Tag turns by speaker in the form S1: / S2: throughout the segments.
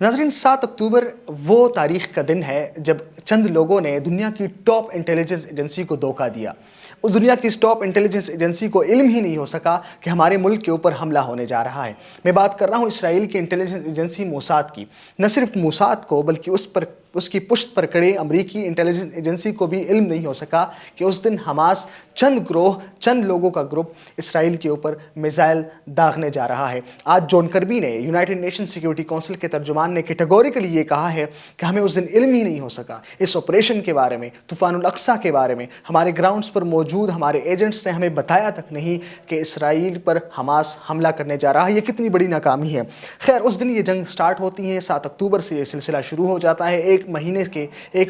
S1: नाज़रीन, 7 अक्टूबर वो तारीख़ का दिन है जब चंद लोगों ने दुनिया की टॉप इंटेलिजेंस एजेंसी को धोखा दिया। उस दुनिया की इस टॉप इंटेलिजेंस एजेंसी को इल्म ही नहीं हो सका कि हमारे मुल्क के ऊपर हमला होने जा रहा है। मैं बात कर रहा हूँ इसराइल की इंटेलिजेंस एजेंसी मोसाद की। न सिर्फ मोसाद को बल्कि उसकी पुश्त पर खड़े अमरीकी इंटेलिजेंस एजेंसी को भी इल्म नहीं हो सका कि उस दिन हमास चंद लोगों का ग्रुप इसराइल के ऊपर मिसाइल दागने जा रहा है। आज जॉन कर्बी ने, यूनाइटेड नेशन सिक्योरिटी काउंसिल के तर्जुमान ने कैटेगोरिकली ये कहा है कि हमें उस दिन इल्म ही नहीं हो सका इस ऑपरेशन के बारे में, तूफानुल अक्सा के बारे में। हमारे ग्राउंड्स पर मौजूद हमारे एजेंट्स ने हमें बताया तक नहीं कि इसराइल पर हमास हमला करने जा रहा है। ये कितनी बड़ी नाकामी है। खैर, उस दिन ये जंग स्टार्ट होती है, 7 अक्टूबर से ये सिलसिला शुरू हो जाता है। एक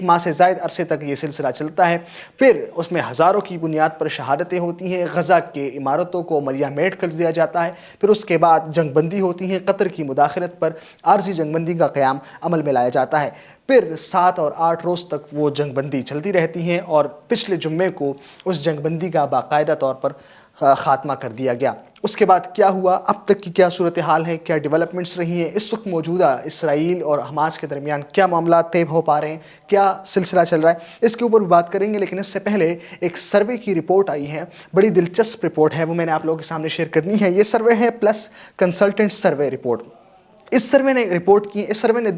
S1: माह से ज़ायद अरसे तक ये सिलसिला चलता है। फिर उसमें हज़ारों की बुनियाद पर शहादतें होती हैं, गज़ा के इमारतों को मलिया मेट कर दिया जाता है। फिर उसके बाद जंगबंदी होती है, कतर की मुदाखलत पर आर्जी जंगबंदी का क़याम अमल में लाया जाता है। फिर 7 और 8 रोज़ तक वो जंगबंदी चलती रहती हैं और पिछले जुम्मे को उस जंगबंदी का बाकायदा तौर पर ख़ात्मा कर दिया गया। उसके बाद क्या हुआ, अब तक की क्या सूरत हाल है, क्या डेवलपमेंट्स रही हैं, इस वक्त मौजूदा इसराइल और हमास के दरमियान क्या मामला तय हो पा रहे हैं, क्या सिलसिला चल रहा है, इसके ऊपर भी बात करेंगे। लेकिन इससे पहले एक सर्वे की रिपोर्ट आई है, बड़ी दिलचस्प रिपोर्ट है, वो मैंने आप लोगों के सामने शेयर करनी है। ये सर्वे है प्लस कंसल्टेंट सर्वे रिपोर्ट। इस सर्वे ने रिपोर्ट की, इस सर्वे ने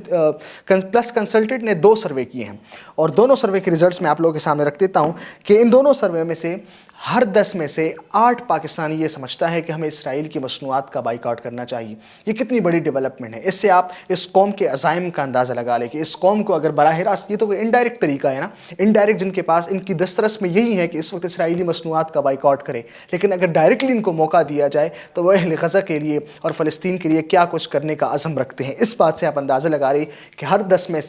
S1: प्लस कंसल्टेंट ने 2 सर्वे किए हैं और दोनों सर्वे के रिजल्ट्स मैं आप लोगों के सामने रख देता हूं कि इन दोनों सर्वे में से हर 10 में से 8 पाकिस्तानी ये समझता है कि हमें इसराइल की मसनूआत का बाइकआउट करना चाहिए। ये कितनी बड़ी डेवलपमेंट है। इससे आप इस कौम के अज़ाइम का अंदाज़ा लगा लें कि इस कौम को अगर बराह रास्त, ये तो इनडायरेक्ट तरीका है ना, इनडायरेक्ट जिनके पास इनकी दस्तरस में यही है कि इस वक्त इसराइली मसनूआत का बाइकआउट करें, लेकिन अगर डायरेक्टली इनको मौका दिया जाए तो वह अहले गज़ा के लिए और फ़लस्तीन के लिए क्या कुछ करने का अज़म रखते हैं। इस बात से आप अंदाज़ा लगा रहे कि हर 10 में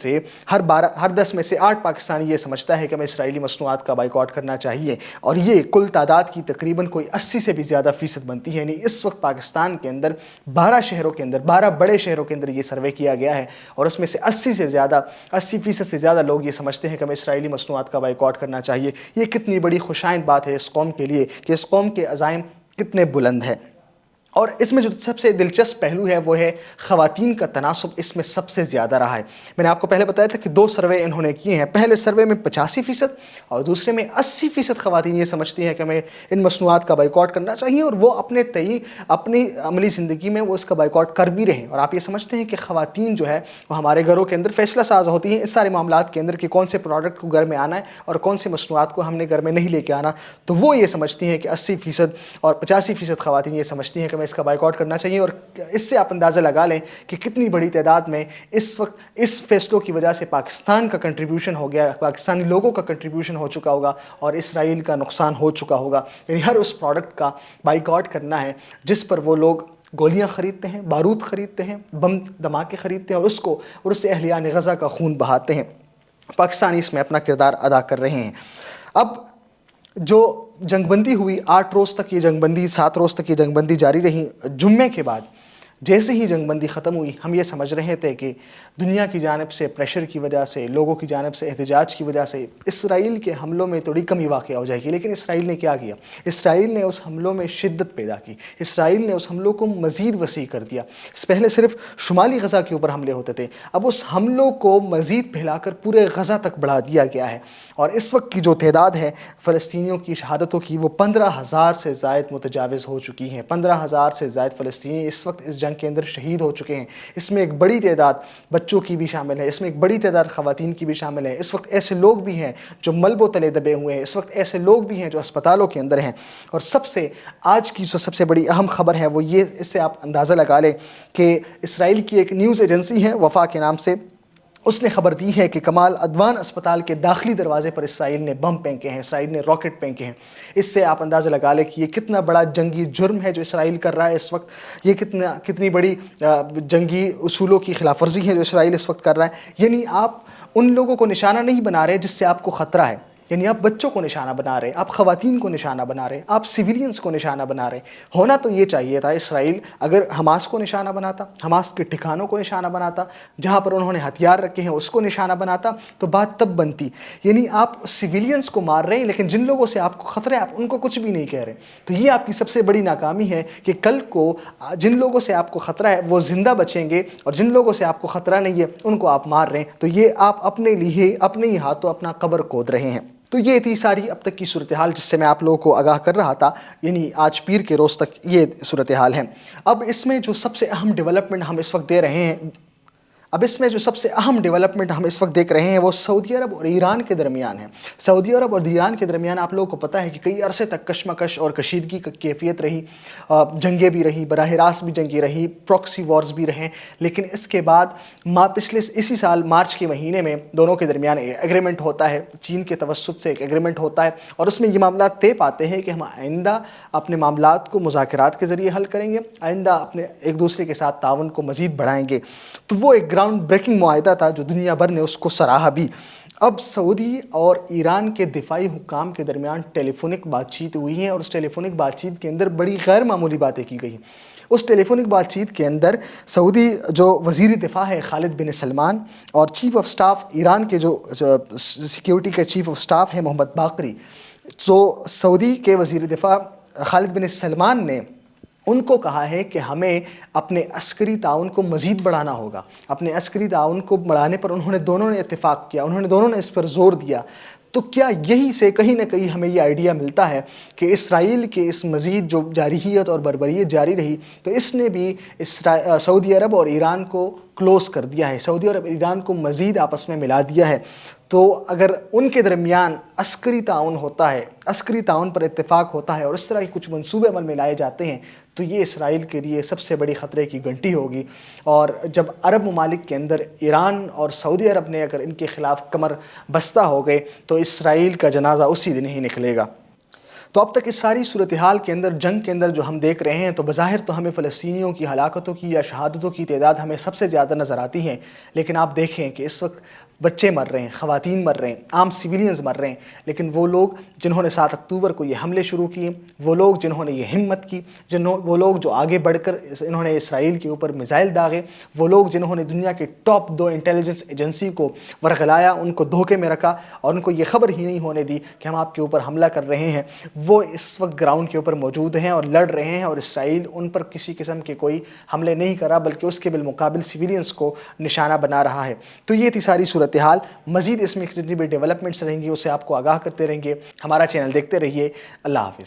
S1: से 8 पाकिस्तानी ये समझता है कि हमें इसराइली मसनूआत का बाइकआउट करना चाहिए और ये कुल तादाद की तकरीबन कोई 80 से भी ज़्यादा फ़ीसद बनती है। यानी इस वक्त पाकिस्तान के अंदर 12 बड़े शहरों के अंदर ये सर्वे किया गया है और उसमें से 80% से ज़्यादा लोग ये समझते हैं कि हमें इसराइली मसनूआत का बाइकआउट करना चाहिए। ये कितनी बड़ी खुशाइंद बात है इस कौम के लिए कि इस कौम के अज़ाइम कितने बुलंद हैं। और इसमें जो सबसे दिलचस्प पहलू है वो है ख़वातीन का तनासुब इसमें सबसे ज़्यादा रहा है। मैंने आपको पहले बताया था कि 2 सर्वे इन्होंने किए हैं। पहले सर्वे में 85% और दूसरे में 80% ख़वातीन ये समझती हैं कि हमें इन मसनूआत का बाइकआउट करना चाहिए और वो अपनी अमली ज़िंदगी में वो इसका बाइकआउट कर भी रहे हैं। और आप ये समझते हैं कि ख़वातीन जो है वो हमारे घरों के अंदर फ़ैसला साज होती हैं इस सारे मामलात के अंदर कि कौन से प्रोडक्ट को घर में आना है और कौन से मसनूआत को हमने घर में नहीं लेके आना। तो वो ये समझती हैं कि 80% और 85% ख़वातीन ये समझती हैं कि इसका बाइकआउट करना चाहिए। और इससे आप अंदाज़ा लगा लें कि कितनी बड़ी तादाद में इस वक्त इस फैसलों की वजह से पाकिस्तान का कंट्रीब्यूशन हो गया, पाकिस्तानी लोगों का कंट्रीब्यूशन हो चुका होगा और इसराइल का नुकसान हो चुका होगा। यानी हर उस प्रोडक्ट का बाइकआउट करना है जिस पर वो लोग गोलियां खरीदते हैं, बारूद खरीदते हैं, बम धमाके खरीदते हैं और उससे अहलियान गज़ा का खून बहाते हैं। पाकिस्तानी इसमें अपना किरदार अदा कर रहे हैं। अब जो जंगबंदी हुई 8 रोज़ तक ये जंगबंदी, 7 रोज़ तक ये जंगबंदी जारी रही। जुम्मे के बाद जैसे ही जंगबंदी ख़त्म हुई, हम ये समझ रहे थे कि दुनिया की जानिब से प्रेशर की वजह से, लोगों की जानिब से एहतजाज की वजह से इसराइल के हमलों में थोड़ी कमी वाक़ हो जाएगी। लेकिन इसराइल ने क्या किया? इसराइल ने उस हमलों में शिद्दत पैदा की। इसराइल ने उस हमलों को मज़ीद वसी कर दिया। पहले सिर्फ शुमाली गज़ा के ऊपर हमले होते थे, अब उस हमलों को मज़ीद फैलाकर पूरे गज़ा तक बढ़ा दिया गया है। और इस वक्त की जो तादाद है फ़लस्तीनियों की शहादतों की, वो 15,000 से ज़ायद मुतजाविज़ हो चुकी हैं। 15,000 से ज़ायद फ़लस्तीनी इस वक्त इस जंग के अंदर शहीद हो चुके हैं। इसमें एक बड़ी तादाद बच्चों की भी शामिल है, इसमें एक बड़ी तादाद ख़वातीन की भी शामिल है। इस वक्त ऐसे लोग भी हैं जो मलबों तले दबे हुए हैं, इस वक्त ऐसे लोग भी हैं जो अस्पतालों के अंदर हैं। और आज की जो सबसे बड़ी अहम खबर है वो ये, इससे आप अंदाज़ा लगा लें कि इसराइल की एक न्यूज़ एजेंसी है वफ़ा के नाम से, उसने खबर दी है कि कमाल अदवान अस्पताल के दाखिली दरवाजे पर इसराइल ने बम फेंके हैं, इसराइल ने रॉकेट फेंके हैं। इससे आप अंदाज़ा लगा लें कि ये कितना बड़ा जंगी जुर्म है जो इसराइल कर रहा है इस वक्त। ये कितनी बड़ी जंगी उसूलों की खिलाफवर्जी है जो इसराइल इस वक्त कर रहा है। यानी आप उन लोगों को निशाना नहीं बना रहे जिससे आपको ख़तरा है, یعنی آپ بچوں کو نشانہ بنا رہے ہیں، آپ خواتین کو نشانہ بنا رہے ہیں، آپ سویلینز کو نشانہ بنا رہے ہیں۔ ہونا تو یہ چاہیے تھا اسرائیل اگر حماس کو نشانہ بناتا، حماس کے ٹھکانوں کو نشانہ بناتا، جہاں پر انہوں نے ہتھیار رکھے ہیں اس کو نشانہ بناتا، تو بات تب بنتی۔ یعنی آپ سویلینز کو مار رہے ہیں لیکن جن لوگوں سے آپ کو خطرہ ہے آپ ان کو کچھ بھی نہیں کہہ رہے۔ تو یہ آپ کی سب سے بڑی ناکامی ہے کہ کل کو جن لوگوں سے آپ کو خطرہ ہے وہ زندہ بچیں گے، اور جن لوگوں سے آپ کو خطرہ نہیں ہے ان کو آپ مار رہے ہیں۔ تو یہ آپ اپنے لیے اپنے ہی ہاتھوں اپنا قبر کھود رہے ہیں۔ تو یہ تھی ساری اب تک کی صورتحال جس سے میں آپ لوگوں کو آگاہ کر رہا تھا، یعنی آج پیر کے روز تک یہ صورتحال ہے۔ اب اس میں جو سب سے اہم ڈیولپمنٹ ہم اس وقت دے رہے ہیں دیکھ رہے ہیں وہ سعودی عرب اور ایران کے درمیان ہے۔ سعودی عرب اور ایران کے درمیان آپ لوگوں کو پتہ ہے کہ کئی عرصے تک کشمکش اور کشیدگی کی کیفیت رہی، جنگیں بھی رہی، براہ راست بھی جنگیں رہی، پراکسی وارز بھی رہیں، لیکن اس کے بعد پچھلے اسی سال مارچ کے مہینے میں دونوں کے درمیان ایگریمنٹ ہوتا ہے، چین کے توسط سے ایک ایگریمنٹ ہوتا ہے، اور اس میں یہ معاملات طے پاتے ہیں کہ ہم آئندہ اپنے معاملات کو مذاکرات کے ذریعے حل کریں گے، آئندہ اپنے ایک دوسرے کے ساتھ تعاون کو مزید بڑھائیں گے۔ تو وہ ایک گراؤنڈ بریکنگ معاہدہ تھا جو دنیا بھر نے اس کو سراہا بھی۔ اب سعودی اور ایران کے دفاعی حکام کے درمیان ٹیلی فونک بات چیت ہوئی ہے، اور اس ٹیلی فونک بات چیت کے اندر بڑی غیر معمولی باتیں کی گئی ہیں۔ اس ٹیلی فونک بات چیت کے اندر سعودی جو وزیر دفاع ہے خالد بن سلمان، اور چیف آف سٹاف ایران کے جو سیکیورٹی کے چیف آف سٹاف ہیں محمد باقری، تو سعودی کے وزیر دفاع خالد بن سلمان نے ان کو کہا ہے کہ ہمیں اپنے عسکری تعاون کو مزید بڑھانا ہوگا۔ اپنے عسکری تعاون کو بڑھانے پر انہوں نے دونوں نے اتفاق کیا، انہوں نے دونوں نے اس پر زور دیا۔ تو کیا یہی سے کہیں نہ کہیں ہمیں یہ آئیڈیا ملتا ہے کہ اسرائیل کے اس مزید جو جارحیت اور بربریت جاری رہی تو اس نے بھی سعودی عرب اور ایران کو کلوز کر دیا ہے، سعودی عرب اور ایران کو مزید آپس میں ملا دیا ہے۔ تو اگر ان کے درمیان عسکری تعاون ہوتا ہے، عسکری تعاون پر اتفاق ہوتا ہے اور اس طرح کے کچھ منصوبے عمل میں لائے جاتے ہیں تو یہ اسرائیل کے لیے سب سے بڑی خطرے کی گھنٹی ہوگی۔ اور جب عرب ممالک کے اندر ایران اور سعودی عرب نے اگر ان کے خلاف کمر بستہ ہو گئے تو اسرائیل کا جنازہ اسی دن ہی نکلے گا۔ تو اب تک اس ساری صورتحال کے اندر، جنگ کے اندر جو ہم دیکھ رہے ہیں، تو بظاہر تو ہمیں فلسطینیوں کی ہلاکتوں کی یا شہادتوں کی تعداد ہمیں سب سے زیادہ نظر آتی ہیں، لیکن آپ دیکھیں کہ اس وقت بچے مر رہے ہیں، خواتین مر رہے ہیں، عام سویلینز مر رہے ہیں، لیکن وہ لوگ جنہوں نے 7 اکتوبر کو یہ حملے شروع کیے، وہ لوگ جنہوں نے یہ ہمت کی، وہ لوگ جو آگے بڑھ کر انہوں نے اسرائیل کے اوپر میزائل داغے، وہ لوگ جنہوں نے دنیا کے ٹاپ 2 انٹیلیجنس ایجنسی کو ورغلایا، ان کو دھوکے میں رکھا اور ان کو یہ خبر ہی نہیں ہونے دی کہ ہم آپ کے اوپر حملہ کر رہے ہیں، وہ اس وقت گراؤنڈ کے اوپر موجود ہیں اور لڑ رہے ہیں، اور اسرائیل ان پر کسی قسم کے کوئی حملے نہیں کرا بلکہ اس کے بالمقابل سویلینز کو نشانہ بنا رہا ہے۔ تو یہ تھی ساری صورتحال۔ مزید اس میں جتنی بھی ڈیولپمنٹس رہیں گی اسے آپ کو آگاہ کرتے رہیں گے۔ ہمارا چینل دیکھتے رہیے۔ اللہ حافظ۔